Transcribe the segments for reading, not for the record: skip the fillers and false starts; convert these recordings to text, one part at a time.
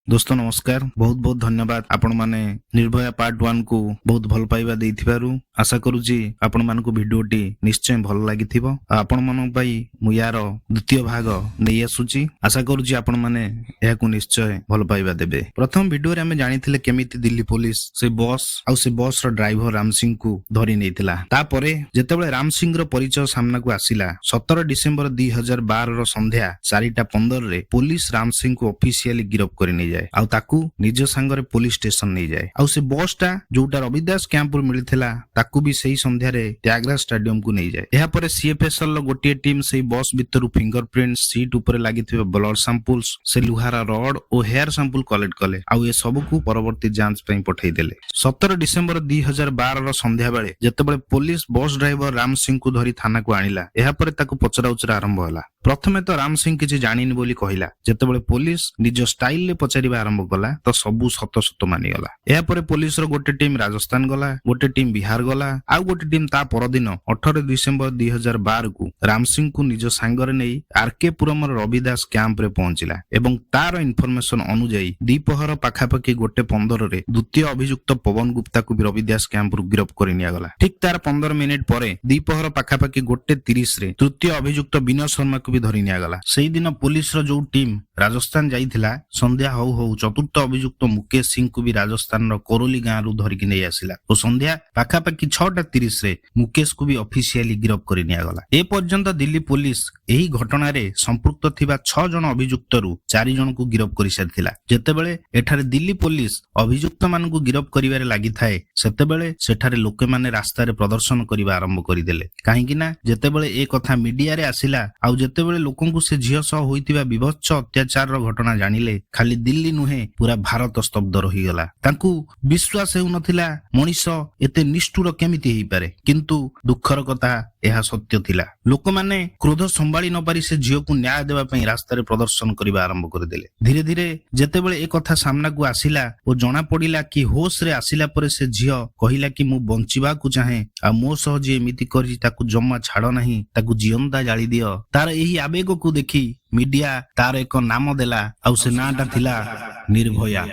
दोस्त नमस्कार। बहुत बहुत धन्यवाद आपण माने निर्भया पार्ट 1 को बहुत भल पाइबा देइथिबारु। आशा करूची आपण मानकु भिडियोटी निश्चय भल लागिथिबो। आपण मानक पई मु यार द्वितीय भाग नै आसुची। आशा करूची आपण माने एहाकु निश्चय भल पाइबा देबे। प्रथम भिडियो रे हमें जानिथिले केमिति दिल्ली पुलिस से बस रो ड्राइवर राम सिंह को धरि नेइतिला। तापरे जेतेबेले राम सिंह रो परिचय सामना को आसिला 17 डिसेंबर 2012 रो संध्या 4:15 रे पुलिस राम सिंह को ऑफिशियली गिरफ्त करि नै जाय आउ ताकू निज संगरे पुलिस स्टेशन नै जाय। आउ से बसटा जोटा रविदास कैंप पर मिलिथिला ताकू भी सही संध्या रे त्यागराज स्टेडियम को नै जाय। एहा परे सीएफएसएल लो गोटिए टीम सही बस भितरु फिंगरप्रिंट सीट ऊपर लागिथिबे ब्लड सैंपल्स से लुहारा रड और हेयर सैंपल कलेक्ट कले आउ ए सब को परवर्ती जांच पई पठै देले। 17 डिसेंबर 2012 रो संध्या बेले जेतेबेले police bus driver Ram Singh को धरि थाना को आनिला एहा परे ताकू पचरा उचरा आरंभ होला। प्रथमे तो राम सिंह किछि जानिनि बोली कहिला। जेतेबेले पुलिस निज स्टाइल ले पचारिबा आरंभ कला तो सबु सत सत मानि गला। एहा परे पुलिस रो गोटे टीम राजस्थान गला, गोटे टीम बिहार गला आउ गोटे टीम ता परदिन 18 डिसेंबर 2012 को राम सिंह को निज सांगरे नै आरके पुरम रविदास कैंप रे पहुंचिला एवं तार इनफॉरमेशन अनुଯାयी दीपहर पाखापाखि गोटे 15 रे द्वितीय अभियुक्त पवन गुप्ता को रविदास कैंप रु गिरफ्त करि निया गला। ठीक तार 15 मिनिट परे दीपहर पाखापाखि गोटे 30 रे तृतीय अभियुक्त विनय शर्मा को भी धरि निया गला। सेही दिन पुलिस रो जो टीम राजस्थान जाइथिला संध्या हौ हौ चतुर्थ अभियुक्त मुकेश सिंह को भी राजस्थान रो कोरोली गां रु धरि कि नै आसिला ओ संध्या पाखापाखि 6:30 रे मुकेश को भी ऑफिशियली गिरफ्त करि निया गला। ए पर्यंत दिल्ली पुलिस एही घटना रे संपृक्त थिबा 6 जन अभियुक्त रु 4 जन को गिरफ्त करि सारथिला। जेतेबेले एठारे दिल्ली पुलिस अभियुक्त मान को गिरफ्त करिवारे लागि थाए सेतेबेले सेठारे लोके माने रास्ता रे प्रदर्शन करिवा आरंभ करि देले। काहे कि ना जेतेबेले ए कथा मीडिया रे आसिला आउ जेतेबेले लोकन को से झियो सह होइतिबा विभत्स अत्याचार रो घटना जानिले खाली दिल्ली नुहे पूरा भारत स्तब्ध रही गला। तांकू विश्वास हेउ नथिला मनीष एते निष्ठुर केमिति हेइ पारे, किंतु दुखर कथा एहा सत्य थिला। लोक माने क्रोध संभाली न पारी से झियो को न्याय देबा पई रास्ता रे प्रदर्शन करिबा आरंभ कर देले। धीरे धीरे जेतेबेले ए कथा सामना को आसिला ओ जणा पडिला कि होश रे आसिला परे से झियो कहिला कि मु बंचिबा को चाहे आ मो सह जे एमिति करि ताकू जम्मा छाड़ नाही ताकू जियंदा जाली दियो। तार एही आवेग को देखि मीडिया तार एक नाम देला आउ से नाटा थिला निर्भया।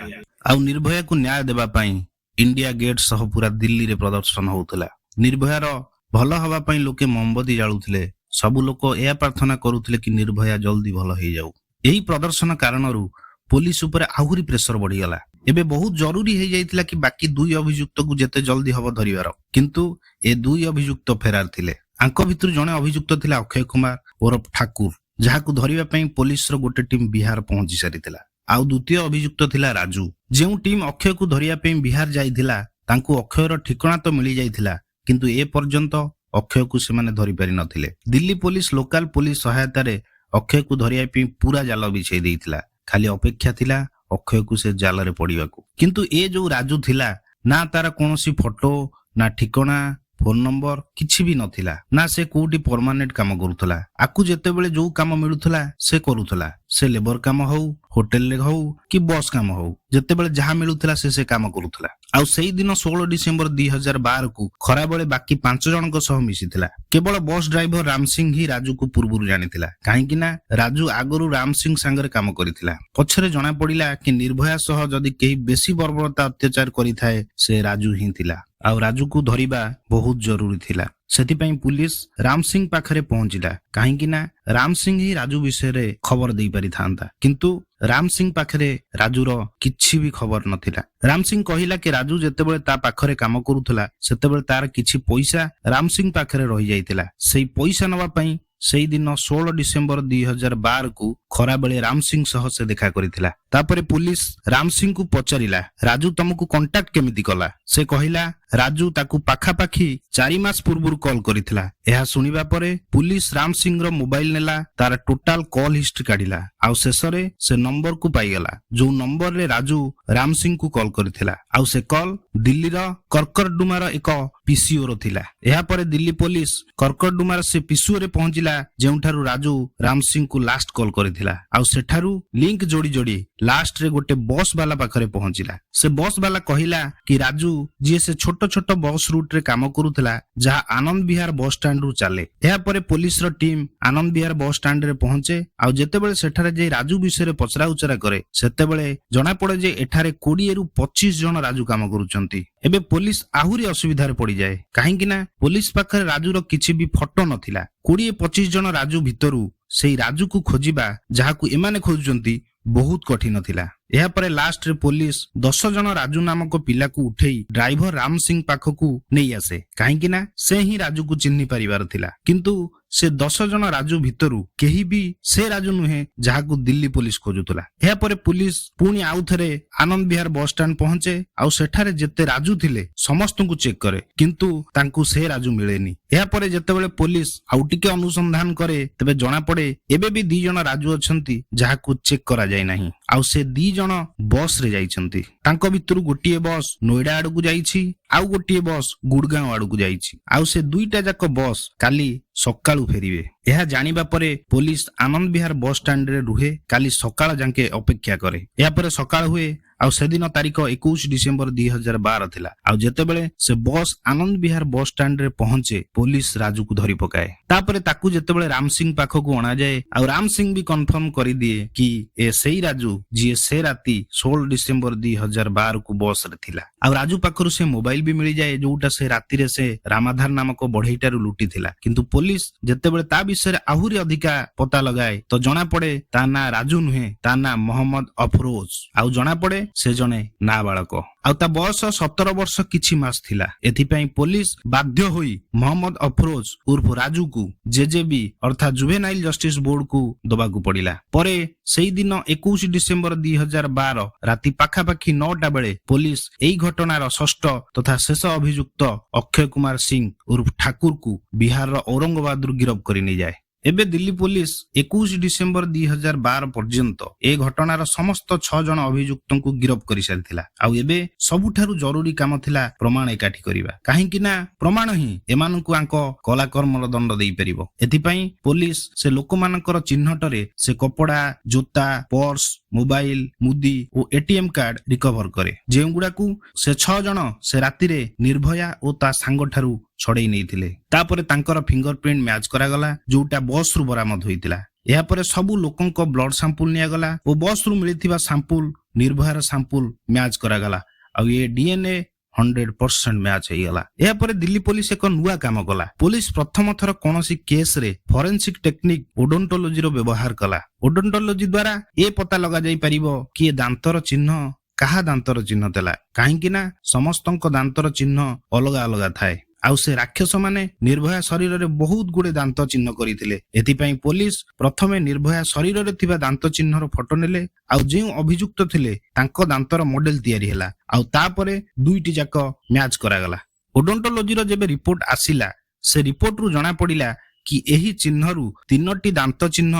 आउ निर्भया को न्याय देबा पई इंडिया गेट सह पूरा दिल्ली रे प्रदर्शन होउतला। निर्भया रो भल हवा पई लोके मोमबत्ती जाळुथिले। सब लोक एया प्रार्थना करूथिले कि निर्भया जल्दी भल हेइ जाऊ। एही प्रदर्शन कारणरू पुलिस ऊपर आहुरी प्रेशर बढ़ी गला। एबे बहुत जरूरी हेइ जाइतिला कि बाकी दुई अभियुक्त को जेते जल्दी हबो धरिबार, किंतु ए दुई अभियुक्त फेरार थिले। आंक भितर जणे अभियुक्त थिला अक्षय कुमार ओरफ ठाकुर, जाहाकू धरिबा पई पुलिस रो गोटे टीम बिहार पहुंची सारितिला। आउ द्वितीय अभियुक्त थिला राजू। जेउ टीम अक्षय को धरिया पई बिहार जाइथिला तांकू अक्षय रो ठिकाना तो मिली जाइथिला, किंतु ए पर्यंत अक्षय को से माने धरि पारि नथिले। दिल्ली पुलिस लोकल पुलिस सहायता रे अक्षय को धरिया पई पूरा जाल बिछै देइथिला। खाली अपेक्षा थिला अक्षय को से जाल रे पडिबाकू। किंतु ए जो राजू थिला ना तार कोनोसी फोटो ना ठिकाना फोन नंबर किछि भी नथिला, ना से कोठी परमानेंट काम करूथला। आकु जेतेबेले जो काम मिलुथला से करूथला। से लेबर काम हौ, होटल ले हौ कि बस काम हौ, जेतेबेले जहा मिलुथला से काम करूथला। आउ सेही दिन 16 डिसेंबर 2012 को खरा बेले बाकी 5 जन को सह मिसिथिला। केवल बस ड्राइवर राम सिंह ही राजू को पूर्वरु जानिथिला। काहे कि ना राजू आगरु राम सिंह संगरे काम करिथिला। पछरे जणा पडिला कि निर्भया सह जदी केही बेसी बर्बरता अत्याचार करिथाए से राजू ही थिला। आउ राजू को धरिबा बहुत जरूरी थिला। सेति पई पुलिस राम सिंह पाखरे पहुंचिला। काहे कि ना राम सिंह ही राजू विषय रे खबर देई पारि थांता, किंतु राम सिंह पाखरे राजूर किछि भी खबर नथिला। राम सिंह कहिला कि राजू जेतेबेले ता पाखरे काम करूथला सेतेबेले तार किछि पैसा राम सिंह पाखरे रहि जाइतिला। सेही पैसा नवा पई सेही दिन 16 डिसेंबर 2012 को खरा बेले राम सिंह सह से देखा करिथिला। तापरे पुलिस राम सिंह को पचारिला राजू तुमको कांटेक्ट केमिति कला। से कहिला राजू ताकू पाखापाखि 4 मास पूर्वरु कॉल करिथिला। एहा सुनिबा परे पुलिस राम सिंह रो मोबाइल नेला, तार टोटल कॉल हिस्ट्री काढिला आउ शेषरे से नंबर को पाइगला जो नंबर रे राजू राम सिंह को कॉल करिथिला। आउ से कॉल दिल्ली रो करकरडुमा रो एक पीसीओ रो थिला। एहा परे दिल्ली पुलिस करकरडुमा से पीसीओ रे पहुंचिला जेउठारु राजू राम सिंह को लास्ट कॉल करिथिला। ଚାଲିଥିଲା ଆଉ ସେଠାରୁ ଲିଙ୍କ ଯୋଡି ଯୋଡି ଲାଷ୍ଟ ରେ ଗୋଟେ ବସ୍ ବାଲା ପାଖରେ ପହଞ୍ଚିଲା। ସେ ବସ୍ ବାଲା କହିଲା କି ରାଜୁ ଯିଏ ସେ ଛୋଟ ଛୋଟ ବସ୍ ରୁଟ ରେ କାମ କରୁଥିଲା ଯାହା ଆନନ୍ଦ ବିହାର ବସ୍ ଷ୍ଟାଣ୍ଡ ରୁ ଚାଲେ। ଏହାପରେ ପୋଲିସର team Anand Vihar bus stand ରେ ପହଞ୍ଚେ ଆଉ ଯେତେବେଳେ ସେଠାରେ ଯାଇ ରାଜୁ ବିଷୟରେ ପଚରା ଉଚରା କରେ ସେତେବେଳେ ଜଣାପଡେ ଯେ ଏଠାରେ 20ରୁ 25 ଜଣ ରାଜୁ କାମ କରୁଛନ୍ତି। ଏବେ ପୋଲିସ ଆହୁରି ଅସୁବିଧାରେ ପଡିଯାଏ କାହିଁକି ନା ପୋଲିସ ପାଖରେ ରାଜୁର କିଛି ବି ଫଟୋ ନଥିଲା। 20-25 ଜଣ ରାଜୁ ଭିତରୁ ସେଇ ରାଜୁକୁ ଖୋଜିବା ଯାହାକୁ ଏମାନେ ଖୋଜୁଛନ୍ତି ବହୁତ କଠିନ ଥିଲା। ଏହାପରେ ଲାଷ୍ଟରେ ପୋଲିସ 10 ଜଣ ରାଜୁ ନାମକ ପିଲାକୁ ଉଠେଇ ଡ୍ରାଇଭର ରାମ ସିଂ ପାଖକୁ ନେଇ ଆସେ କାହିଁକି ନା ସେ ହିଁ ରାଜୁକୁ ଚିହ୍ନି ପାରିବାର ଥିଲା। କିନ୍ତୁ ସେ 10 ଜଣ ରାଜୁ ଭିତରୁ କେହି ବି ସେ ରାଜୁ ନୁହେଁ ଯାହାକୁ ଦିଲ୍ଲୀ ପୋଲିସ ଖୋଜୁଥିଲା। ଏହାପରେ ପୋଲିସ ପୁଣି ଆଉ ଥରେ ଆନନ୍ଦ ବିହାର ବସ୍ ଷ୍ଟାଣ୍ଡ ପହଞ୍ଚେ ଆଉ ସେଠାରେ ଯେତେ ରାଜୁ ଥିଲେ ସମସ୍ତଙ୍କୁ ଚେକ୍ କରେ କିନ୍ତୁ ତାଙ୍କୁ ସେ ରାଜୁ ମିଳେନି। ଏହାପରେ ଯେତେବେଳେ ପୋଲିସ ଆଉ ଟିକେ ଅନୁସନ୍ଧାନ କରେ ତେବେ ଜଣାପଡେ ଏବେ ବି 2 ଜଣ ରାଜୁ ଅଛନ୍ତି ଯାହାକୁ ଚେକ୍ କରାଯାଇ ନାହିଁ ଆଉ ସେ 2 ଜଣ ବସ ରେ ଯାଇଛନ୍ତି। ତାଙ୍କ ଭିତରୁ ଗୋଟିଏ ବସ୍ ନୋଇଡା ଆଡକୁ ଯାଇଛି ଆଉ ଗୋଟିଏ ବସ୍ ଗୁଡଗାଁଓ ଆଡକୁ ଯାଇଛି ଆଉ ସେ 2ଟା ଯାକ ବସ୍ କାଲି ସକାଳୁ ଫେରିବେ। ଏହା ଜାଣିବା ପରେ ପୋଲିସ ଆନନ୍ଦ ବିହାର ବସ୍ ଷ୍ଟାଣ୍ଡରେ ରୁହେ କାଲି ସକାଳ ଯାକେ ଅପେକ୍ଷା କରେ। ଏହାପରେ ସକାଳ ହୁଏ ଆଉ ସେଦିନ ତାରିଖ 21 ଡିସେମ୍ବର 2012 ଥିଲା ଆଉ ଯେତେବେଳେ ସେ ବସ୍ ଆନନ୍ଦ ବିହାର ବସ୍ ଷ୍ଟାଣ୍ଡରେ ପହଞ୍ଚେ ପୋଲିସ ରାଜୁକୁ ଧରି ପକାଏ। ତାପରେ ତାକୁ ଯେତେବେଳେ ରାମ ସିଂ ପାଖକୁ ଅଣାଯାଏ ଆଉ ରାମ ସିଂ ବି କନଫର୍ମ କରିଦିଏ କି ଏ ସେଇ ରାଜୁ ଯିଏ ସେ ରାତି 16 ଡିସେମ୍ବର 2012 କୁ ବସ ରେ ଥିଲା। ଆଉ ରାଜୁ ପାଖରୁ ସେ ମୋବାଇଲ ବି ମିଳିଯାଏ ଯୋଉଟା ସେ ରାତିରେ ସେ ରାମାଧାର ନାମକ ବଢେଇଟାରୁ ଲୁଟିଥିଲା। କିନ୍ତୁ ପୋଲିସ ଯେତେବେଳେ ତା ବିଷୟରେ ଆହୁରି ଅଧିକା ପତା ଲଗାଏ ତ ଜଣାପଡେ ତା ନାଁ ରାଜୁ ନୁହେଁ ତା ନାଁ ମହମ୍ମଦ ଅଫରୋଜ ଆଉ ଜଣାପଡେ ସେ ଜଣେ ନାବାଳକ ଆଉ ତା ବୟସ 17 ବର୍ଷ କିଛି ମାସ ଥିଲା। ଏଥିପାଇଁ ପୋଲିସ ବାଧ୍ୟ ହୋଇ ମହମ୍ମଦ ଅଫରୋଜ ଉର୍ଫ ରାଜୁକୁ ଜେଜେବି ଅର୍ଥାତ ଜୁଭେନାଇଲ ଜଷ୍ଟିସ ବୋର୍ଡକୁ ଦବାକୁ ପଡିଲା। ପରେ ସେଇଦିନ 21 ଡିସେମ୍ବର 2012 ରାତି ପାଖାପାଖି 9ଟା ବେଳେ ପୋଲିସ ଏହି ଘଟଣାର ଷଷ୍ଠ ତଥା ଶେଷ ଅଭିଯୁକ୍ତ ଅକ୍ଷୟ କୁମାର ସିଂ ଉର୍ଫ ଠାକୁରକୁ ବିହାରର ଔରଙ୍ଗାବାଦରୁ ଗିରଫ କରି ନେଇଯାଏ। ଏବେ ଦିଲ୍ଲୀ ପୋଲିସ 21 ଡିସେମ୍ବର 2012 ପର୍ଯ୍ୟନ୍ତ ଏ ଘଟଣାର ସମସ୍ତ 6 ଜଣ ଅଭିଯୁକ୍ତଙ୍କୁ ଗିରଫ କରିସାରିଥିଲା। ଆଉ ଏବେ ସବୁଠାରୁ ଜରୁରୀ କାମ ଥିଲା ପ୍ରମାଣ ଏକାଠି କରିବା କାହିଁକି ନା ପ୍ରମାଣ ହିଁ ଏମାନଙ୍କୁ ଆଙ୍କ କଳାକର୍ମର ଦଣ୍ଡ ଦେଇପାରିବ। ଏଥିପାଇଁ ପୋଲିସ ସେ ଲୋକମାନଙ୍କର ଚିହ୍ନଟରେ ସେ କପଡା, ଜୋତା, ପର୍ସ, ମୋବାଇଲ, ମୁଦି ଓ ଏଟିଏମ କାର୍ଡ ରିକଭର କରେ ଯେଉଁଗୁଡାକୁ ସେ 6 ଜଣ ସେ ରାତିରେ ନିର୍ଭୟା ଓ ତା ସାଙ୍ଗଠାରୁ ଛଡେଇ ନେଇଥିଲେ। ତାପରେ ତାଙ୍କର ଫିଙ୍ଗର ପ୍ରିଣ୍ଟ ମ୍ୟାଚ କରାଗଲା ଯୋଉଟା ବସ ରୁ ବରାମଦ ହୋଇଥିଲା। ଏହାପରେ ସବୁ ଲୋକଙ୍କ ବ୍ଲଡ ସାମ୍ପୁଲ ନିଆଗଲା ଓ ବସ ରୁ ମିଳିଥିବା ସାମ୍ପୁଲ ନିର୍ଭୟାର ସାମ୍ପୁଲ ମ୍ୟାଚ କରାଗଲା ଆଉ ଏ ଡିଏନଏ 100% ମ୍ୟାଚ ହେଇଗଲା। ଏହାପରେ ଦିଲ୍ଲୀ ପୋଲିସ ଏକ ନୂଆ କାମ କଲା। ପୋଲିସ ପ୍ରଥମ ଥର କୌଣସି କେସରେ ଫରେନ୍ସିକ ଟେକ୍ନିକ ଓଡୋଣ୍ଟୋଲୋଜିର ବ୍ୟବହାର କଲା। ଓଡୋଣ୍ଟୋଲୋଜି ଦ୍ୱାରା ଏ ପତା ଲଗାଯାଇ ପାରିବ କି ଏ ଦାନ୍ତର ଚିହ୍ନ କାହା ଦାନ୍ତର ଚିହ୍ନ ଥିଲା କାହିଁକି ନା ସମସ୍ତଙ୍କ ଦାନ୍ତର ଚିହ୍ନ ଅଲଗା ଅଲଗା ଥାଏ ଆଉ ସେ ରାକ୍ଷସ ମାନେ ନିର୍ଭୟା ଶରୀରରେ ବହୁତ ଗୁଡେ ଦାନ୍ତ ଚିହ୍ନ କରିଥିଲେ। ଏଥିପାଇଁ ପୋଲିସ ପ୍ରଥମେ ନିର୍ଭୟା ଶରୀରରେ ଥିବା ଦାନ୍ତ ଚିହ୍ନର ଫଟୋ ନେଲେ ଆଉ ଯେଉଁ ଅଭିଯୁକ୍ତ ଥିଲେ ତାଙ୍କ ଦାନ୍ତର ମଡେଲ ତିଆରି ହେଲା ଆଉ ତାପରେ 2ଟି ଯାକ ମ୍ୟାଚ କରାଗଲା। ଓଡୋଣ୍ଟୋଲୋଜିର ଯେବେ ରିପୋର୍ଟ ଆସିଲା ସେ ରିପୋର୍ଟରୁ ଜଣା ପଡିଲା କି ଏହି ଚିହ୍ନରୁ 3ଟି ଦାନ୍ତ ଚିହ୍ନ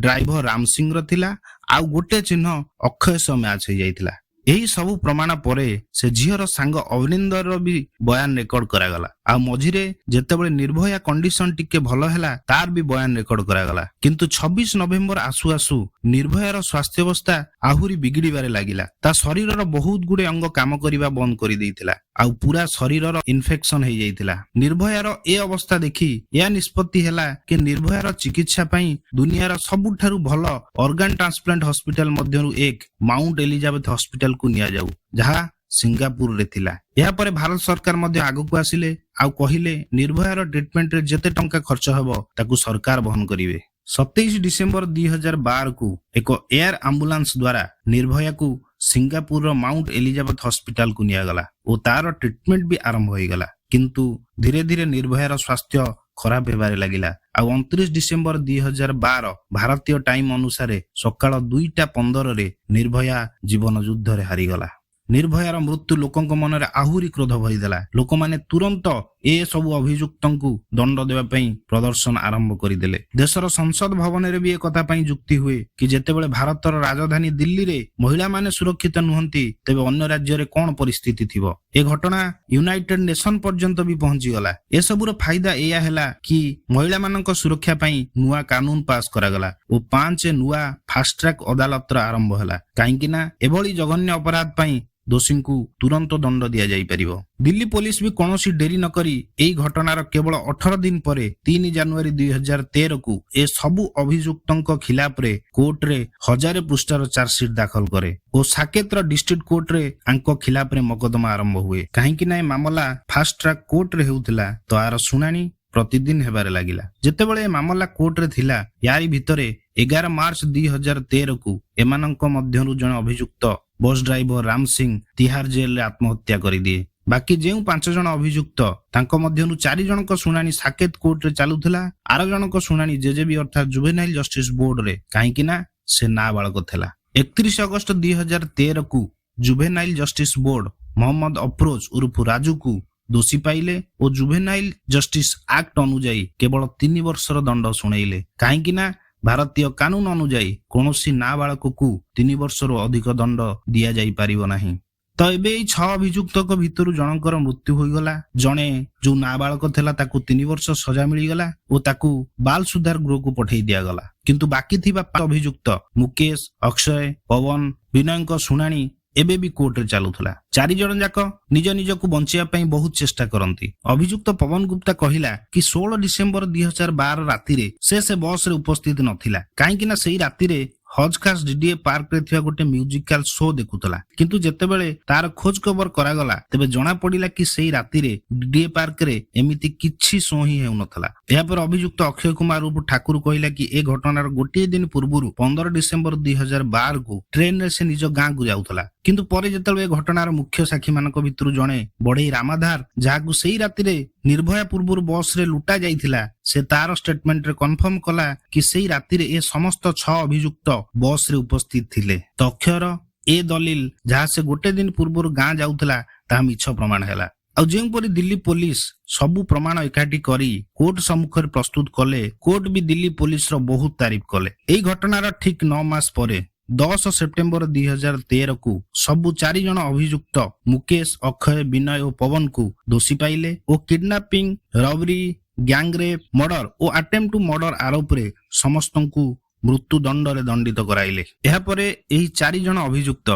ଡ୍ରାଇଭର ରାମ ସିଂର ଥିଲା ଆଉ ଗୋଟେ ଚିହ୍ନ ଅକ୍ଷୟ ସହ ମ୍ୟାଚ ହେଇଯାଇଥିଲା। ଏହି ସବୁ ପ୍ରମାଣ ପରେ ସେ ଝିଅର ସାଙ୍ଗ ଅବନିନ୍ଦରର ବି ବୟାନ ରେକର୍ଡ କରାଗଲା ଆଉ ମଝିରେ ଯେତେବେଳେ ନିର୍ଭୟା କଣ୍ଡିସନ ଟିକେ ଭଲ ହେଲା ତାର ବି ବୟାନ ରେକର୍ଡ କରାଗଲା। କିନ୍ତୁ 26 ନଭେମ୍ବର ଆସୁ ଆସୁ ନିର୍ଭୟାର ସ୍ୱାସ୍ଥ୍ୟାବସ୍ଥା ଆହୁରି ବିଗିଡିବାରେ ଲାଗିଲା। ତା ଶରୀରର ବହୁତ ଗୁଡେ ଅଙ୍ଗ କାମ କରିବା ବନ୍ଦ କରିଦେଇଥିଲା ଆଉ ପୁରା ଶରୀରର ଇନଫେକ୍ସନ ହେଇଯାଇଥିଲା। ନିର୍ଭୟାର ଏ ଅବସ୍ଥା ଦେଖି ଏହା ନିଷ୍ପତ୍ତି ହେଲା କି ନିର୍ଭୟାର ଚିକିତ୍ସା ପାଇଁ ଦୁନିଆର ସବୁଠାରୁ ଭଲ ଅର୍ଗାନ ଟ୍ରାନ୍ସପ୍ଲାଣ୍ଟ ହସ୍ପିଟାଲ ମଧ୍ୟରୁ ଏକ ମାଉଣ୍ଟ ଏଲିଜାବେଥ ହସ୍ପିଟାଲକୁ ନିଆଯାଉ ଯାହା ସିଙ୍ଗାପୁରରେ ଥିଲା। ଏହାପରେ ଭାରତ ସରକାର ମଧ୍ୟ ଆଗକୁ ଆସିଲେ ଆଉ କହିଲେ ନିର୍ଭୟାର ଟ୍ରିଟମେଣ୍ଟରେ ଯେତେ ଟଙ୍କା ଖର୍ଚ୍ଚ ହେବ ତାକୁ ସରକାର ବହନ କରିବେ। 27 ଡିସେମ୍ବର 2012 କୁ ଏକ ଏୟାର ଆମ୍ବୁଲାନ୍ସ ଦ୍ୱାରା ନିର୍ଭୟାକୁ ସିଙ୍ଗାପୁରର ମାଉଣ୍ଟ ଏଲିଜାବେଥ ହସ୍ପିଟାଲକୁ ନିଆଗଲା ଓ ତାର ଟ୍ରିଟମେଣ୍ଟ ବି ଆରମ୍ଭ ହୋଇଗଲା। କିନ୍ତୁ ଧୀରେ ଧୀରେ ନିର୍ଭୟାର ସ୍ୱାସ୍ଥ୍ୟ ଖରାପ ହେବାରେ ଲାଗିଲା ଆଉ 29 ଡିସେମ୍ବର 2012 ଭାରତୀୟ ଟାଇମ ଅନୁସାରେ ସକାଳ 2ଟା 15ରେ ନିର୍ଭୟା ଜୀବନ ଯୁଦ୍ଧରେ ହାରିଗଲା। ନିର୍ଭୟାର ମୃତ୍ୟୁ ଲୋକଙ୍କ ମନରେ ଆହୁରି କ୍ରୋଧ ଭରିଦେଲା। ଲୋକମାନେ ତୁରନ୍ତ ଏ ସବୁ ଅଭିଯୁକ୍ତଙ୍କୁ ଦଣ୍ଡ ଦେବା ପାଇଁ ପ୍ରଦର୍ଶନ ଆରମ୍ଭ କରିଦେଲେ। ଦେଶର ସଂସଦ ଭବନରେ ବି ଏ କଥା ପାଇଁ ଯୁକ୍ତି ହୁଏ କି ଯେତେବେଳେ ଭାରତର ରାଜଧାନୀ ଦିଲ୍ଲୀରେ ମହିଳାମାନେ ସୁରକ୍ଷିତ ନୁହନ୍ତି ତେବେ ଅନ୍ୟ ରାଜ୍ୟରେ କଣ ପରିସ୍ଥିତି ଥିବ। ଏ ଘଟଣା ୟୁନାଇଟେଡ୍ ନେସନ ପର୍ଯ୍ୟନ୍ତ ବି ପହଞ୍ଚିଗଲା। ଏସବୁର ଫାଇଦା ଏଇଆ ହେଲା କି ମହିଳାମାନଙ୍କ ସୁରକ୍ଷା ପାଇଁ ନୂଆ କାନୁନ ପାସ୍ କରାଗଲା ଓ 5 ନୂଆ ଫାଷ୍ଟ ଟ୍ରାକ୍ ଅଦାଲତର ଆରମ୍ଭ ହେଲା। କାହିଁକି ନା ଏଭଳି ଜଘନ୍ୟ ଅପରାଧ ପାଇଁ ଦୋଷୀଙ୍କୁ ତୁରନ୍ତ ଦଣ୍ଡ ଦିଆଯାଇପାରିବ। ଦିଲ୍ଲୀ ପୋଲିସ ବି କୌଣସି ଡେରି ନ କରି ଏହି ଘଟଣାର କେବଳ 18 ଦିନ ପରେ 3 ଜାନୁଆରୀ 2013କୁ ଏ ସବୁ ଅଭିଯୁକ୍ତଙ୍କ ଖିଲାଫରେ କୋର୍ଟରେ 1000 ପୃଷ୍ଠାର ଚାର୍ଜସିଟ୍ ଦାଖଲ କରେ ଓ ସାକେତର ଡିଷ୍ଟ୍ରିକ୍ଟ କୋର୍ଟରେ ଆଙ୍କ ଖିଲାଫରେ ମକଦ୍ଦମା ଆରମ୍ଭ ହୁଏ। କାହିଁକି ନା ଏ ମାମଲା ଫାଷ୍ଟ ଟ୍ରାକ୍ କୋର୍ଟରେ ହେଉଥିଲା ତ ଆର ଶୁଣାଣି ପ୍ରତିଦିନ ହେବାରେ ଲାଗିଲା। ଯେତେବେଳେ ଏ ମାମଲା କୋର୍ଟରେ ଥିଲା ୟାରି ଭିତରେ 11 ମାର୍ଚ୍ଚ 2013କୁ ଏମାନଙ୍କ ମଧ୍ୟରୁ ଜଣେ ଅଭିଯୁକ୍ତ ବସ୍ ଡ୍ରାଇଭର ରାମ ସିଂ ତିହାର ଜେଲରେ ଆତ୍ମହତ୍ୟା କରିଦିଏ। ବାକି ଯେଉଁ 5 ଜଣ ଅଭିଯୁକ୍ତ ତାଙ୍କ ମଧ୍ୟରୁ 4 ଜଣଙ୍କ ଶୁଣାଣି ସାକେତ କୋର୍ଟରେ ଚାଲୁଥିଲା। ଆର ଜଣଙ୍କ ଶୁଣାଣି ଜେଜେବି ଅର୍ଥାତ୍ ଜୁଭେନାଇଲ ଜଷ୍ଟିସ ବୋର୍ଡରେ, କାହିଁକି ନା ସେ ନାବାଳକ ଥିଲା। 31 ଅଗଷ୍ଟ 2013କୁ juvenile justice board Mohammad Afroz ଉର୍ଫ ରାଜୁକୁ ଦୋଷୀ ପାଇଲେ ଓ ଜୁଭେନାଇଲ ଜଷ୍ଟିସ ଆକ୍ଟ ଅନୁଯାୟୀ କେବଳ 3 ବର୍ଷର ଦଣ୍ଡ ଶୁଣେଇଲେ। କାହିଁକି ନା ଭାରତୀୟ କାନୁନ ଅନୁଯାୟୀ କୌଣସି ନାବାଳକକୁ 3 ବର୍ଷରୁ ଅଧିକ ଦଣ୍ଡ ଦିଆଯାଇପାରିବ ନାହିଁ। ତ ଏବେ ଏଇ 6 ଅଭିଯୁକ୍ତଙ୍କ ଭିତରୁ ଜଣଙ୍କର ମୃତ୍ୟୁ ହୋଇଗଲା। ଜଣେ ଯୋଉ ନାବାଳକ ଥିଲା ତାକୁ 3 ବର୍ଷ ସଜା ମିଳିଗଲା ଓ ତାକୁ ବାଲ ସୁଧାର ଗୃହକୁ ପଠେଇ ଦିଆଗଲା। କିନ୍ତୁ ବାକି ଥିବା 5 ଅଭିଯୁକ୍ତ ମୁକେଶ, ଅକ୍ଷୟ, ପବନ, ବିନୟଙ୍କ ଶୁଣାଣି ଏବେ ବି କୋର୍ଟରେ ଚାଲୁଥିଲା। 4 ଜଣ ଯାକ ନିଜ ନିଜକୁ ବଞ୍ଚିବା ପାଇଁ ବହୁତ ଚେଷ୍ଟା କରନ୍ତି। ଅଭିଯୁକ୍ତ ପବନ ଗୁପ୍ତା କହିଲା କି 16 ଡିସେମ୍ବର 2012 ରାତିରେ ସେ ବସରେ ଉପସ୍ଥିତ ନଥିଲା। କାହିଁକି ନା ସେଇ ରାତିରେ ହଜଖାସ ଡିଡିଏ ପାର୍କରେ ଥିବା ଗୋଟେ ମ୍ୟୁଜିକାଲ ଶୋ ଦେଖୁଥିଲା। କିନ୍ତୁ ଯେତେବେଳେ ତାର ଖୋଜ ଖବର କରାଗଲା ତେବେ ଜଣା ପଡିଲା କି ସେଇ ରାତିରେ ଡିଡିଏ ପାର୍କରେ ଏମିତି କିଛି ଶୋ ହିଁ ହେଉନଥିଲା। ଏହାପରେ ଅଭିଯୁକ୍ତ ଅକ୍ଷୟ କୁମାର ଉର୍ଫ ଠାକୁର କହିଲା କି ଏ ଘଟଣାର ଗୋଟିଏ ଦିନ ପୂର୍ବରୁ 15 ଡିସେମ୍ବର 2012କୁ ଟ୍ରେନରେ ସେ ନିଜ ଗାଁକୁ ଯାଉଥିଲା। କିନ୍ତୁ ପରେ ଯେତେବେଳେ ଏ ଘଟଣାର ମୁଖ୍ୟ ସାକ୍ଷୀ ମାନଙ୍କ ଭିତରୁ ଜଣେ ବଢେଇ ରାମାଧାର, ଯାହାକୁ ସେଇ ରାତିରେ ନିର୍ଭୟା ପୂର୍ବରୁ ବସରେ ଲୁଟା ଯାଇଥିଲା, ସେ ତାର ଷ୍ଟେଟମେଣ୍ଟରେ କନଫର୍ମ କଲା କି ସେଇ ରାତିରେ ଏ ସମସ୍ତ 6 ଅଭିଯୁକ୍ତ ବସରେ ଉପସ୍ଥିତ ଥିଲେ। ତ ଅକ୍ଷୟର ଏ ଦଲିଲ ଯାହା ସେ ଗୋଟେ ଦିନ ପୂର୍ବରୁ ଗାଁ ଯାଉଥିଲା ତାହା ମିଛ ପ୍ରମାଣ ହେଲା। ଆଉ ଯେଉଁପରି ଦିଲ୍ଲୀ ପୋଲିସ ସବୁ ପ୍ରମାଣ ଏକାଠି କରି କୋର୍ଟ ସମ୍ମୁଖରେ ପ୍ରସ୍ତୁତ କଲେ, କୋର୍ଟ ବି ଦିଲ୍ଲୀ ପୋଲିସର ବହୁତ ତାରିଫ କଲେ। ଏଇ ଘଟଣାର ଠିକ 9 ମାସ ପରେ 10 ସେପ୍ଟେମ୍ବର 2013କୁ ସବୁ 4 ଜଣ ଅଭିଯୁକ୍ତ ମୁକେଶ, ଅକ୍ଷୟ, ବିନୟ ଓ ପବନକୁ ଦୋଷୀ ପାଇଲେ ଓ କିଡନାପିଂ, ରବରି, ଗ୍ୟାଙ୍ଗରେପ, ମର୍ଡର ଓ ଆଟେମ୍ପ୍ଟ ଟୁ ମର୍ଡର ଆରୋପରେ ସମସ୍ତଙ୍କୁ ମୃତ୍ୟୁ ଦଣ୍ଡରେ ଦଣ୍ଡିତ କରାଇଲେ। ଏହାପରେ ଏହି 4 ଜଣ ଅଭିଯୁକ୍ତ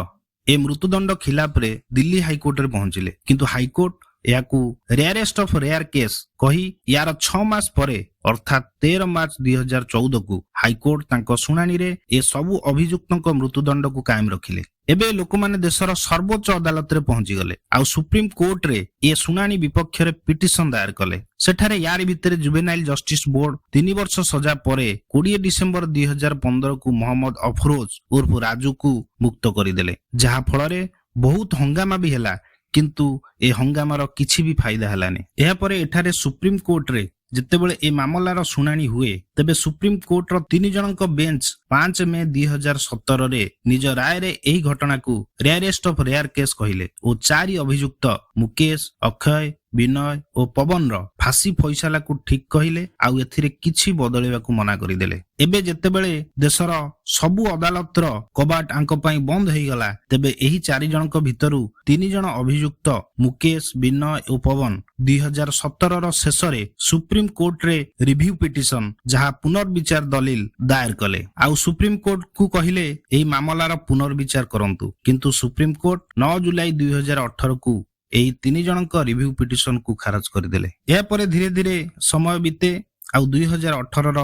ଏ ମୃତ୍ୟୁଦଣ୍ଡ ଖିଲାଫରେ ଦିଲ୍ଲୀ ହାଇକୋର୍ଟରେ ପହଞ୍ଚିଲେ। କିନ୍ତୁ ହାଇକୋର୍ଟ ଏହାକୁ ରେୟାରେଷ୍ଟ ଅଫ ରେୟାର କେସ୍ କହି ୟାର 6 ମାସ ପରେ ଅର୍ଥାତ୍ 13 ମାର୍ଚ୍ଚ 2014କୁ ହାଇକୋର୍ଟ ତାଙ୍କ ଶୁଣାଣିରେ ଏ ସବୁ ଅଭିଯୁକ୍ତଙ୍କ ମୃତ୍ୟୁଦଣ୍ଡକୁ କାଏମ ରଖିଲେ। ଏବେ ଲୋକମାନେ ଦେଶର ସର୍ବୋଚ୍ଚ ଅଦାଲତରେ ପହଞ୍ଚିଗଲେ ଆଉ ସୁପ୍ରିମ କୋର୍ଟରେ ଏ ଶୁଣାଣି ବିପକ୍ଷରେ ପିଟିସନ ଦାୟର କଲେ। ସେଠାରେ ୟାରି ଭିତରେ ଜୁଭେନାଇଲ ଜଷ୍ଟିସ ବୋର୍ଡ 3 ବର୍ଷ ସଜା ପରେ 20 ଡିସେମ୍ବର 2015କୁ ମହମ୍ମଦ ଅଫରୋଜ ଉର୍ଫ ରାଜୁକୁ ମୁକ୍ତ କରିଦେଲେ, ଯାହା ଫଳରେ ବହୁତ ହଙ୍ଗାମା ବି ହେଲା। କିନ୍ତୁ ଏ ହଙ୍ଗାମାର କିଛି ବି ଫାଇଦା ହେଲାନି। ଏହାପରେ ଏଠାରେ ସୁପ୍ରିମ କୋର୍ଟରେ ଯେତେବେଳେ ଏ ମାମଲାର ଶୁଣାଣି ହୁଏ ତେବେ ସୁପ୍ରିମ କୋର୍ଟର 3 ଜଣଙ୍କ ବେଞ୍ଚ 5 ମେ 2017ରେ ନିଜ ରାୟରେ ଏହି ଘଟଣାକୁ ରେୟାରେଷ୍ଟ ଅଫ ରେୟାର କେସ୍ କହିଲେ ଓ 4 ଅଭିଯୁକ୍ତ ମୁକେଶ, ଅକ୍ଷୟ, ବିନୟ ଓ ପବନର ଫାଶୀ ଫଇସଲାକୁ ଠିକ କହିଲେ ଆଉ ଏଥିରେ କିଛି ବଦଳିବାକୁ ମନା କରିଦେଲେ। ଏବେ ଯେତେବେଳେ ଦେଶର ସବୁ ଅଦାଲତର କବାଟ ଆଙ୍କ ପାଇଁ ବନ୍ଦ ହେଇଗଲା ତେବେ ଏହି 4 ଜଣଙ୍କ ଭିତରୁ 3 ଜଣ ଅଭିଯୁକ୍ତ ମୁକେଶ, ବିନୟ ଓ ପବନ 2017ର ଶେଷରେ ସୁପ୍ରିମ କୋର୍ଟରେ ରିଭ୍ୟୁ ପିଟିସନ ଯାହା ପୁନର୍ବିଚାର ଦଲିଲ ଦାୟର କଲେ ଆଉ ସୁପ୍ରିମ କୋର୍ଟକୁ କହିଲେ ଏହି ମାମଲାର ପୁନର୍ବିଚାର କରନ୍ତୁ। କିନ୍ତୁ ସୁପ୍ରିମ କୋର୍ଟ 9 ଜୁଲାଇ 2018କୁ ଏହି 3 ଜଣଙ୍କ ରିଭ୍ୟୁ ପିଟିସନକୁ ଖାରଜ କରିଦେଲେ। ଏହାପରେ ଧୀରେ ଧୀରେ ସମୟ ବିତେ ଆଉ 2018ର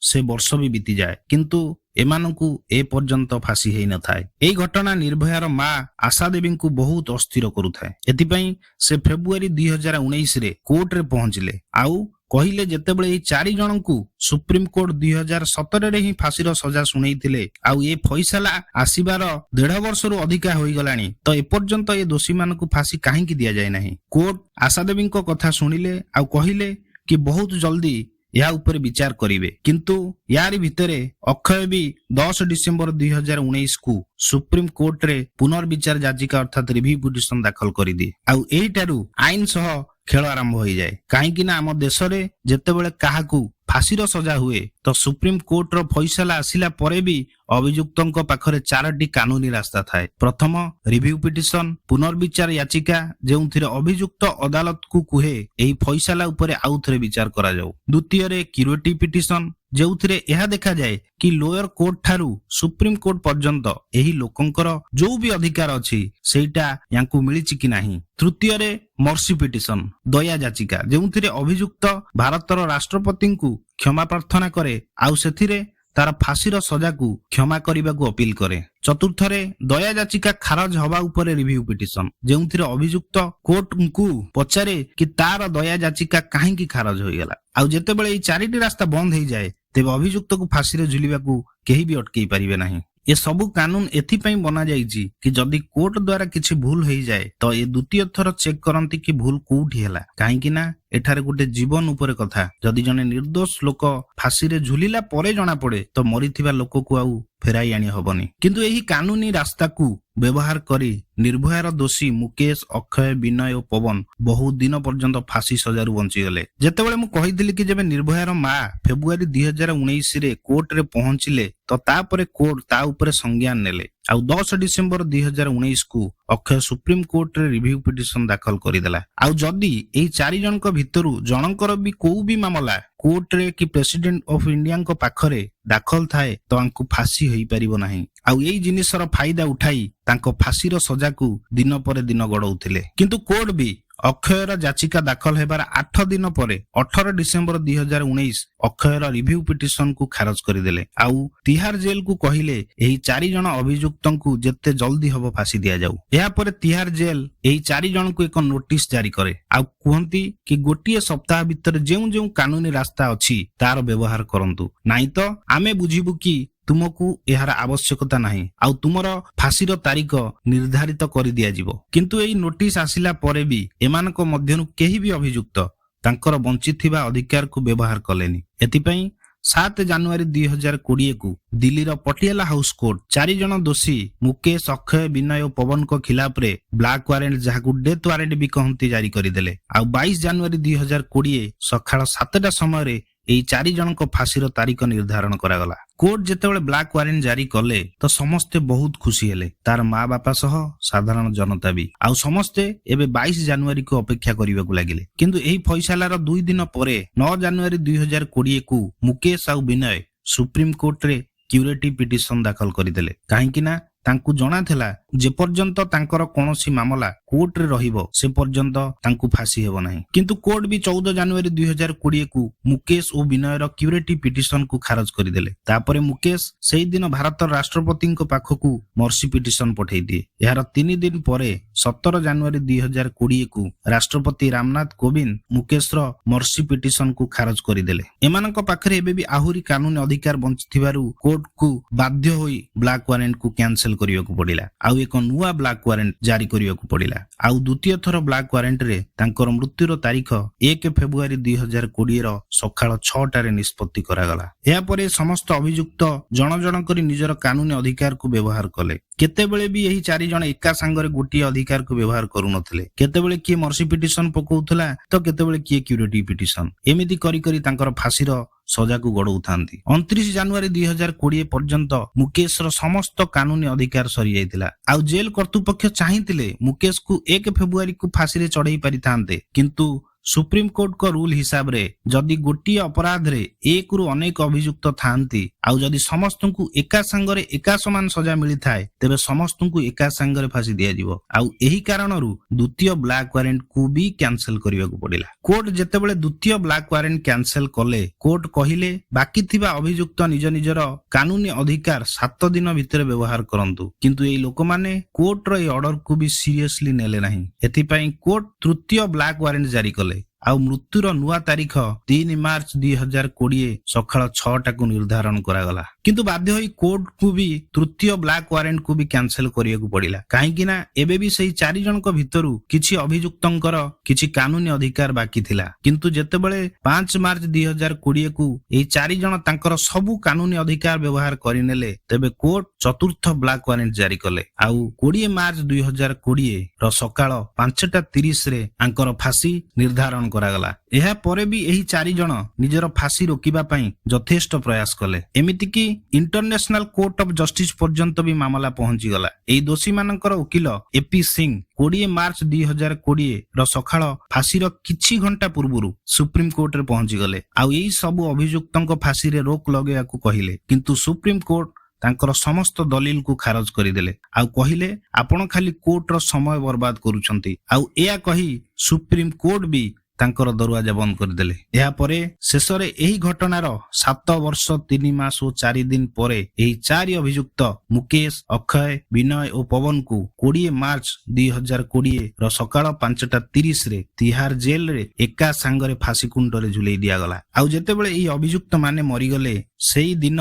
ସେ ବର୍ଷ ବି ବିତିଯାଏ, କିନ୍ତୁ ଏମାନଙ୍କୁ ଏ ପର୍ଯ୍ୟନ୍ତ ଫାଶୀ ହେଇନଥାଏ। ଏହି ଘଟଣା ନିର୍ଭୟାର ମା ଆଶା ଦେବୀଙ୍କୁ ବହୁତ ଅସ୍ଥିର କରୁଥାଏ। ଏଥିପାଇଁ ସେ ଫେବୃଆରୀ 2019ରେ କୋର୍ଟରେ ପହଞ୍ଚିଲେ ଆଉ କହିଲେ ଯେତେବେଳେ ଏହି 4 ଜଣଙ୍କୁ ସୁପ୍ରିମ କୋର୍ଟ 2017ରେ ହିଁ ଫାଶୀର ସଜା ଶୁଣେଇଥିଲେ ଆଉ ଏ ଫଇସଲା ଆସିବାର 1.5 ବର୍ଷରୁ ଅଧିକା ହୋଇଗଲାଣି ତ ଏପର୍ଯ୍ୟନ୍ତ ଏ ଦୋଷୀମାନଙ୍କୁ ଫାଶୀ କାହିଁକି ଦିଆଯାଏ ନାହିଁ। କୋର୍ଟ ଆଶା ଦେବୀଙ୍କ କଥା ଶୁଣିଲେ ଆଉ କହିଲେ କି ବହୁତ ଜଲ୍ଦି ଏହା ଉପରେ ବିଚାର କରିବେ। କିନ୍ତୁ ୟାରି ଭିତରେ ଅକ୍ଷୟ ବି 10 ଡିସେମ୍ବର 2019କୁ ସୁପ୍ରିମ କୋର୍ଟରେ ପୁନର୍ବିଚାର ଯାଚିକା ଅର୍ଥାତ୍ ରିଭ୍ୟୁ ପିଟିସନ ଦାଖଲ କରିଦିଏ ଆଉ ଏହିଠାରୁ ଆଇନ ସହ ଖେଳ ଆରମ୍ଭ ହୋଇଯାଏ। କାହିଁକି ନା ଆମ ଦେଶରେ ଯେତେବେଳେ କାହାକୁ ଫାଶୀର ସଜା ହୁଏ ତ ସୁପ୍ରିମ କୋର୍ଟର ଫଇସଲା ଆସିଲା ପରେ ବି ଅଭିଯୁକ୍ତଙ୍କ ପାଖରେ 4ଟି କାନୁନି ରାସ୍ତା ଥାଏ। ପ୍ରଥମ, ରିଭ୍ୟୁ ପିଟିସନ, ପୁନର୍ବିଚାର ୟାଚିକା, ଯେଉଁଥିରେ ଅଭିଯୁକ୍ତ ଅଦାଲତକୁ କୁହେ ଏହି ଫଇସଲା ଉପରେ ଆଉ ଥରେ ବିଚାର କରାଯାଉ। ଦ୍ୱିତୀୟରେ କ୍ୟୁରେଟିଭ ପିଟିସନ, ଯେଉଁଥିରେ ଏହା ଦେଖାଯାଏ କି ଲୋୟର କୋର୍ଟ ଠାରୁ ସୁପ୍ରିମ କୋର୍ଟ ପର୍ଯ୍ୟନ୍ତ ଏହି ଲୋକଙ୍କର ଯୋଉ ବି ଅଧିକାର ଅଛି ସେଇଟା ୟାଙ୍କୁ ମିଳିଛି କି ନାହିଁ। ତୃତୀୟରେ ମର୍ସି ପିଟିସନ, ଦୟା ଯାଚିକା, ଯେଉଁଥିରେ ଅଭିଯୁକ୍ତ ଭାରତର ରାଷ୍ଟ୍ରପତିଙ୍କୁ କ୍ଷମା ପ୍ରାର୍ଥନା କରେ ଆଉ ସେଥିରେ ତାର ଫାଶୀର ସଜାକୁ କ୍ଷମା କରିବାକୁ ଅପିଲ କରେ। ଚତୁର୍ଥରେ ଦୟା ଯାଚିକା ଖାରଜ ହେବା ଉପରେ ରିଭ୍ୟୁ ପିଟିସନ, ଯେଉଁଥିରେ ଅଭିଯୁକ୍ତ କୋର୍ଟଙ୍କୁ ପଚାରେ କି ତାର ଦୟା ଯାଚିକା କାହିଁକି ଖାରଜ ହୋଇଗଲା। ଆଉ ଯେତେବେଳେ ଏହି 4ଟି ରାସ୍ତା ବନ୍ଦ ହେଇଯାଏ ତେବେ ଅଭିଯୁକ୍ତକୁ ଫାଶୀରେ ଝୁଲିବାକୁ କେହି ବି ଅଟକେଇ ପାରିବେ ନାହିଁ। ଏ ସବୁ କାନୁନ ଏଥିପାଇଁ ବନାଯାଇଛି କି ଯଦି କୋର୍ଟ ଦ୍ୱାରା କିଛି ଭୁଲ ହେଇଯାଏ ତ ଏ ଦ୍ୱିତୀୟ ଥର ଚେକ୍ କରନ୍ତି କି ଭୁଲ କୋଉଠି ହେଲା। କାହିଁକି ନା ଏଠାରେ ଗୋଟେ ଜୀବନ ଉପରେ କଥା। ଯଦି ଜଣେ ନିର୍ଦ୍ଦୋଷ ଲୋକ ଫାଶୀରେ ଝୁଲିଲା ପରେ ଜଣା ପଡେ ତ ମରିଥିବା ଲୋକକୁ ଆଉ ଫେରାଇ ଆଣି ହବନି। କିନ୍ତୁ ଏହି କାନୁନି ରାସ୍ତାକୁ ବ୍ୟବହାର କରି ନିର୍ଭୟାର ଦୋଷୀ ମୁକେଶ, ଅକ୍ଷୟ, ବିନୟ ଓ ପବନ ବହୁ ଦିନ ପର୍ଯ୍ୟନ୍ତ ଫାଶୀ ସଜାରୁ ବଞ୍ଚିଗଲେ। ଯେତେବେଳେ ମୁଁ କହିଥିଲି କି ଯେବେ ନିର୍ଭୟାର ମା ଫେବୃଆରୀ 2019ରେ କୋର୍ଟରେ ପହଞ୍ଚିଲେ ତ ତାପରେ କୋର୍ଟ ତା ଉପରେ ସଂଜ୍ଞାନ ନେଲେ। ଆଉ 10 ଡିସେମ୍ବର 2019କୁ ଅକ୍ଷୟ ସୁପ୍ରିମ କୋର୍ଟରେ ରିଭ୍ୟୁ ପିଟିସନ ଦାଖଲ କରିଦେଲା। ଆଉ ଯଦି ଏହି 4 ଜଣଙ୍କ ଭିତରୁ ଜଣଙ୍କର ବି କୋଉ ବି ମାମଲା କୋର୍ଟରେ କି ପ୍ରେସିଡେଣ୍ଟ ଅଫ ଇଣ୍ଡିଆଙ୍କ ପାଖରେ ଦାଖଲ ଥାଏ ତ ଆଙ୍କୁ ଫାଶୀ ହେଇପାରିବ ନାହିଁ। ଆଉ ଏଇ ଜିନିଷର ଫାଇଦା ଉଠାଇ ତାଙ୍କ ଫାଶୀର ସଜାକୁ ଦିନ ପରେ ଦିନ ଗଡଉଥିଲେ। କିନ୍ତୁ କୋର୍ଟ ବି ଅକ୍ଷୟର ଯାଚିକା ଦାଖଲ ହେବାର 8 ଦିନ ପରେ 18 ଡିସେମ୍ବର 2019 ଅକ୍ଷୟର ରିଭ୍ୟୁ ପିଟିସନକୁ ଖାରଜ କରିଦେଲେ। ଆଉ ତିହାର ଜେଲକୁ କହିଲେ ଏହି 4 ଜଣ ଅଭିଯୁକ୍ତଙ୍କୁ ଯେତେ ଜଲ୍ଦି ହବ ଫାଶୀ ଦିଆଯାଉ। ଏହାପରେ ତିହାର ଜେଲ ଏହି 4 ଜଣଙ୍କୁ ଏକ ନୋଟିସ ଜାରି କରେ ଆଉ କୁହନ୍ତି କି ଗୋଟିଏ ସପ୍ତାହ ଭିତରେ ଯେଉଁ ଯେଉଁ କାନୁନି ରାସ୍ତା ଅଛି ତାର ବ୍ୟବହାର କରନ୍ତୁ, ନାଇଁ ତ ଆମେ ବୁଝିବୁ କି ତୁମକୁ ଏହାର ଆବଶ୍ୟକତା ନାହିଁ ଆଉ ତୁମର ଫାଶୀର ତାରିଖ ନିର୍ଦ୍ଧାରିତ କରିଦିଆଯିବ। କିନ୍ତୁ ଏହି ନୋଟିସ ଆସିଲା ପରେ ବି ଏମାନଙ୍କ ମଧ୍ୟରୁ କେହି ବି ଅଭିଯୁକ୍ତ ତାଙ୍କର ବଞ୍ଚିଥିବା ଅଧିକାରକୁ ବ୍ୟବହାର କଲେନି। ଏଥିପାଇଁ 7 ଜାନୁଆରୀ 2020କୁ ଦିଲ୍ଲୀର ପଟିଆଲା ହାଉସ କୋର୍ଟ 4 ଜଣ ଦୋଷୀ ମୁକେଶ, ଅକ୍ଷୟ, ବିନୟ ଓ ପବନଙ୍କ ଖିଲାଫରେ ବ୍ଲାକ୍ ୱାରେଣ୍ଟ, ଯାହାକୁ ଡେଥ୍ ୱାରେଣ୍ଟ ବି କହନ୍ତି, ଜାରି କରିଦେଲେ। ଆଉ 22 ଜାନୁଆରୀ 2020 ସକାଳ 7ଟା ସମୟରେ ଏହି 4 ଜଣଙ୍କ ଫାଶୀର ତାରିଖ ନିର୍ଦ୍ଧାରଣ କରାଗଲା। କୋର୍ଟ ଯେତେବେଳେ ବ୍ଲାକ୍ ୱାରେଣ୍ଟ ଜାରି କଲେ ତ ସମସ୍ତେ ବହୁତ ଖୁସି ହେଲେ, ତାର ମା ବାପା ସହ ସାଧାରଣ ଜନତା ବି। ଆଉ ସମସ୍ତେ ଏବେ 22 ଜାନୁଆରୀକୁ ଅପେକ୍ଷା କରିବାକୁ ଲାଗିଲେ। କିନ୍ତୁ ଏହି ଫଇସାଲାର 2 ଦିନ ପରେ 9 ଜାନୁଆରୀ 2020କୁ ମୁକେଶ ଆଉ ବିନୟ ସୁପ୍ରିମ କୋର୍ଟରେ କ୍ୟୁରେଟିଭ ପିଟିସନ ଦାଖଲ କରିଦେଲେ। କାହିଁକି ନା ତାଙ୍କୁ ଜଣାଥିଲା ଯେପର୍ଯ୍ୟନ୍ତ ତାଙ୍କର କୌଣସି ମାମଲା କୋର୍ଟରେ ରହିବ ସେ ପର୍ଯ୍ୟନ୍ତ ତାଙ୍କୁ ଫାଶୀ ହେବ ନାହିଁ। କିନ୍ତୁ କୋର୍ଟ ବି 14 ଜାନୁଆରୀ 2020କୁ ମୁକେଶ ଓ ବିନୟର କ୍ୟୁରେଟିଭ ପିଟିସନକୁ ଖାରଜ କରିଦେଲେ। ତାପରେ ମୁକେଶ ସେହିଦିନ ଭାରତର ରାଷ୍ଟ୍ରପତିଙ୍କ ପାଖକୁ ମର୍ସି ପିଟିସନ ପଠାଇ ଦିଏ। ଏହାର 3 ଦିନ ପରେ 17 ଜାନୁଆରୀ 2020କୁ ରାଷ୍ଟ୍ରପତି ରାମନାଥ କୋବିନ୍ଦ ମୁକେଶର ମର୍ସି ପିଟିସନକୁ ଖାରଜ କରିଦେଲେ। ଏମାନଙ୍କ ପାଖରେ ଏବେ ବି ଆହୁରି କାନୁନି ଅଧିକାର ବଞ୍ଚିଥିବାରୁ କୋର୍ଟକୁ ବାଧ୍ୟ ହୋଇ ବ୍ଲାକ୍ ୱାରେଣ୍ଟକୁ କ୍ୟାନସେଲ କରିବାକୁ ପଡିଲା ଆଉ ଏକ ନୂଆ ବ୍ଲାକ୍ ୱାରେଣ୍ଟ ଜାରି କରିବାକୁ ପଡିଲା। ଆଉ ଦ୍ୱିତୀୟ ଥର ବ୍ଲାକ୍ ୱାରେଣ୍ଟରେ ତାଙ୍କର ମୃତ୍ୟୁର ତାରିଖ 1 ଫେବୃଆରୀ 2020ର ସକାଳ 6ଟାରେ ନିଷ୍ପତ୍ତି କରାଗଲା। ଏହାପରେ ସମସ୍ତ ଅଭିଯୁକ୍ତ ଜଣ ଜଣ କରି ନିଜର କାନୁନି ଅଧିକାରକୁ ବ୍ୟବହାର କଲେ। କେତେବେଳେ ବି ଏହି 4 ଜଣ ଏକା ସାଙ୍ଗରେ ଗୋଟିଏ ଅଧିକାରକୁ ବ୍ୟବହାର କରୁନଥିଲେ। କେତେବେଳେ କିଏ ମର୍ସି ପିଟିସନ ପକଉଥିଲା ତ କେତେବେଳେ କିଏ କ୍ୟୁରେଟିଭ ପିଟିସନ। ଏମିତି କରି କରି ତାଙ୍କର ଫାଶୀର ସଜାକୁ ଗଡଉଥାନ୍ତି। 29 ଜାନୁଆରୀ 2020 ପର୍ଯ୍ୟନ୍ତ ମୁକେଶର ସମସ୍ତ କାନୁନି ଅଧିକାର ସରିଯାଇଥିଲା। ଆଉ ଜେଲ କର୍ତ୍ତୃପକ୍ଷ ଚାହିଁଥିଲେ ମୁକେଶକୁ 1 ଫେବୃଆରୀକୁ ଫାଶୀରେ ଚଢେଇ ପାରିଥାନ୍ତେ, କିନ୍ତୁ ସୁପ୍ରିମ କୋର୍ଟଙ୍କ ରୁଲ ହିସାବରେ ଯଦି ଗୋଟିଏ ଅପରାଧରେ 1ରୁ ଅନେକ ଅଭିଯୁକ୍ତ ଥାଆନ୍ତି ଆଉ ଯଦି ସମସ୍ତଙ୍କୁ ଏକା ସାଙ୍ଗରେ ଏକା ସମାନ ସଜା ମିଳିଥାଏ ତେବେ ସମସ୍ତଙ୍କୁ ଏକା ସାଙ୍ଗରେ ଫାଶୀ ଦିଆଯିବ। ଆଉ ଏହି କାରଣରୁ ଦ୍ୱିତୀୟ ବ୍ଲାକ୍ ୱାରେଣ୍ଟକୁ ବି କ୍ୟାନସେଲ କରିବାକୁ ପଡିଲା। କୋର୍ଟ ଯେତେବେଳେ ଦ୍ୱିତୀୟ ବ୍ଲାକ୍ ୱାରେଣ୍ଟ କ୍ୟାନସେଲ କଲେ କୋର୍ଟ କହିଲେ ବାକି ଥିବା ଅଭିଯୁକ୍ତ ନିଜ ନିଜର କାନୁନି ଅଧିକାର 7 ଦିନ ଭିତରେ ବ୍ୟବହାର କରନ୍ତୁ। କିନ୍ତୁ ଏହି ଲୋକମାନେ କୋର୍ଟର ଏହି ଅର୍ଡରକୁ ବି ସିରିୟସଲି ନେଲେ ନାହିଁ। ଏଥିପାଇଁ କୋର୍ଟ ତୃତୀୟ ବ୍ଲାକ୍ ୱାରେଣ୍ଟ ଜାରି କଲେ ଆଉ ମୃତ୍ୟୁର ନୂଆ ତାରିଖ 3 ମାର୍ଚ୍ଚ 2020 ସକାଳ 6ଟାକୁ ନିର୍ଦ୍ଧାରଣ କରାଗଲା। କିନ୍ତୁ ବାଧ୍ୟ ହୋଇ କୋର୍ଟକୁ ବି ତୃତୀୟ ବ୍ଲାକ୍ ୱାରେଣ୍ଟ କୁ ବି କ୍ୟାନସେଲ କରିବାକୁ ପଡିଲା। କାହିଁକି ନା ଏବେ ବି ସେଇ 4 ଜଣଙ୍କ ଭିତରୁ କିଛି ଅଭିଯୁକ୍ତଙ୍କର କିଛି କାନୁନି ଅଧିକାର ବାକି ଥିଲା। କିନ୍ତୁ ଯେତେବେଳେ 5 ମାର୍ଚ୍ଚ 2020 କୁ ଏଇ 4 ଜଣ ତାଙ୍କର ସବୁ କାନୁନି ଅଧିକାର ବ୍ୟବହାର କରିନେଲେ, ତେବେ କୋର୍ଟ ଚତୁର୍ଥ ବ୍ଲାକ୍ ୱାରେଣ୍ଟ ଜାରି କଲେ। ଆଉ 20 ମାର୍ଚ୍ଚ 2020 ର ସକାଳ 5:30 ରେ ତାଙ୍କର ଫାଶୀ ନିର୍ଦ୍ଧାରଣ କରାଗଲା। ଏହା ପରେ ବି ଏହି 4 ଜଣ ନିଜର ଫାଶୀ ରୋକିବା ପାଇଁ ଯଥେଷ୍ଟ ପ୍ରୟାସ କଲେ। ଏମିତିକି ଇଣ୍ଟରନ୍ୟାସନାଲ କୋର୍ଟ ଅଫ୍ ଜଷ୍ଟିସ ପର୍ଯ୍ୟନ୍ତ ବି ମାମଲା ପହଞ୍ଚିଗଲା। ଏହି ଦୋଷୀମାନଙ୍କର ଓକିଲ ଏପି ସିଂ 20 ମାର୍ଚ୍ଚ 2020 ର ସକାଳ ଫାଶୀର କିଛି ଘଣ୍ଟା ପୂର୍ବରୁ ସୁପ୍ରିମ କୋର୍ଟରେ ପହଞ୍ଚିଗଲେ। ଆଉ ଏହି ସବୁ ଅଭିଯୁକ୍ତଙ୍କ ଫାଶୀରେ ରୋକ ଲଗାଇବାକୁ କହିଲେ। କିନ୍ତୁ ସୁପ୍ରିମ କୋର୍ଟ ତାଙ୍କର ସମସ୍ତ ଦଲିଲକୁ ଖାରଜ କରିଦେଲେ। ଆଉ କହିଲେ ଆପଣ ଖାଲି କୋର୍ଟର ସମୟ ବର୍ବାଦ କରୁଛନ୍ତି। ଆଉ ଏହା କହି ସୁପ୍ରିମ କୋର୍ଟ ବି ତାଙ୍କର ଦରୱାଜା ବନ୍ଦ କରିଦେଲେ। ଏହାପରେ ଶେଷରେ ଏହି ଘଟଣାର 7 ବର୍ଷ 3 ମାସ ଓ 4 ଦିନ ପରେ ଏହି 4 ଅଭିଯୁକ୍ତ ମୁକେଶ, ଅକ୍ଷୟ, ବିନୟ ଓ ପବନକୁ 20 ମାର୍ଚ୍ଚ 2020 ର ସକାଳ 5:30 ରେ ତିହାର ଜେଲରେ ଏକା ସାଙ୍ଗରେ ଫାଶୀ କୁଣ୍ଡରେ ଝୁଲେଇ ଦିଆଗଲା। ଆଉ ଯେତେବେଳେ ଏହି ଅଭିଯୁକ୍ତ ମାନେ ମରିଗଲେ, ସେଇ ଦିନ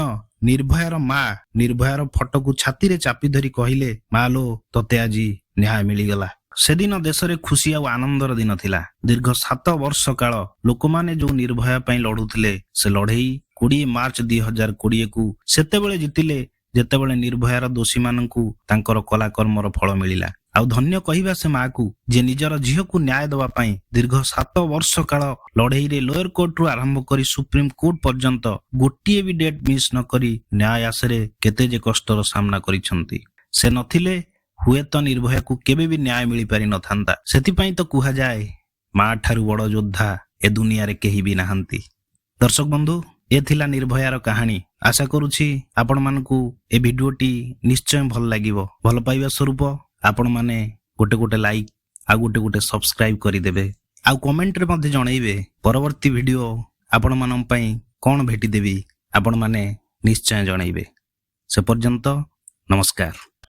ନିର୍ଭୟାର ମା ନିର୍ଭୟାର ଫଟୋକୁ ଛାତିରେ ଚାପି ଧରି କହିଲେ, ମା ଲୋ ତତେ ଆଜି ନ୍ୟାୟ ମିଳିଗଲା। ସେଦିନ ଦେଶରେ ଖୁସି ଆଉ ଆନନ୍ଦର ଦିନ ଥିଲା। ଦୀର୍ଘ 7 ବର୍ଷ କାଳ ଲୋକମାନେ ଯୋଉ ନିର୍ଭୟା ପାଇଁ ଲଢୁଥିଲେ, ସେ ଲଢେଇ 20 ମାର୍ଚ୍ଚ 2020 କୁ ସେତେବେଳେ ଜିତିଲେ ଯେତେବେଳେ ନିର୍ଭୟାର ଦୋଷୀମାନଙ୍କୁ ତାଙ୍କର କଳାକର୍ମର ଫଳ ମିଳିଲା। ଆଉ ଧନ୍ୟ କହିବା ସେ ମାକୁ ଯେ ନିଜର ଝିଅକୁ ନ୍ୟାୟ ଦେବା ପାଇଁ ଦୀର୍ଘ 7 ବର୍ଷ କାଳ ଲଢେଇରେ ଲୋୟର କୋର୍ଟରୁ ଆରମ୍ଭ କରି ସୁପ୍ରିମ କୋର୍ଟ ପର୍ଯ୍ୟନ୍ତ ଗୋଟିଏ ବି ଡେଟ୍ ମିସ୍ ନ କରି ନ୍ୟାୟ ଆଶାରେ କେତେ ଯେ କଷ୍ଟର ସାମ୍ନା କରିଛନ୍ତି। ସେ ନଥିଲେ ହୁଏତ ନିର୍ଭୟାକୁ କେବେ ବି ନ୍ୟାୟ ମିଳିପାରି ନଥାନ୍ତା। ସେଥିପାଇଁ ତ କୁହାଯାଏ, ମା ଠାରୁ ବଡ ଯୋଦ୍ଧା ଏ ଦୁନିଆରେ କେହି ବି ନାହାନ୍ତି। ଦର୍ଶକ ବନ୍ଧୁ, ଏ ଥିଲା ନିର୍ଭୟାର କାହାଣୀ। ଆଶା କରୁଛି ଆପଣମାନଙ୍କୁ ଏ ଭିଡିଓଟି ନିଶ୍ଚୟ ଭଲ ଲାଗିବ। ଭଲ ପାଇବା ସ୍ୱରୂପ ଆପଣମାନେ ଗୋଟେ ଲାଇକ୍ ଆଉ ଗୋଟେ ସବସ୍କ୍ରାଇବ କରିଦେବେ। ଆଉ କମେଣ୍ଟରେ ମଧ୍ୟ ଜଣେଇବେ ପରବର୍ତ୍ତୀ ଭିଡିଓ ଆପଣମାନଙ୍କ ପାଇଁ କଣ ଭେଟିଦେବି, ଆପଣମାନେ ନିଶ୍ଚୟ ଜଣେଇବେ। ସେ ପର୍ଯ୍ୟନ୍ତ ନମସ୍କାର।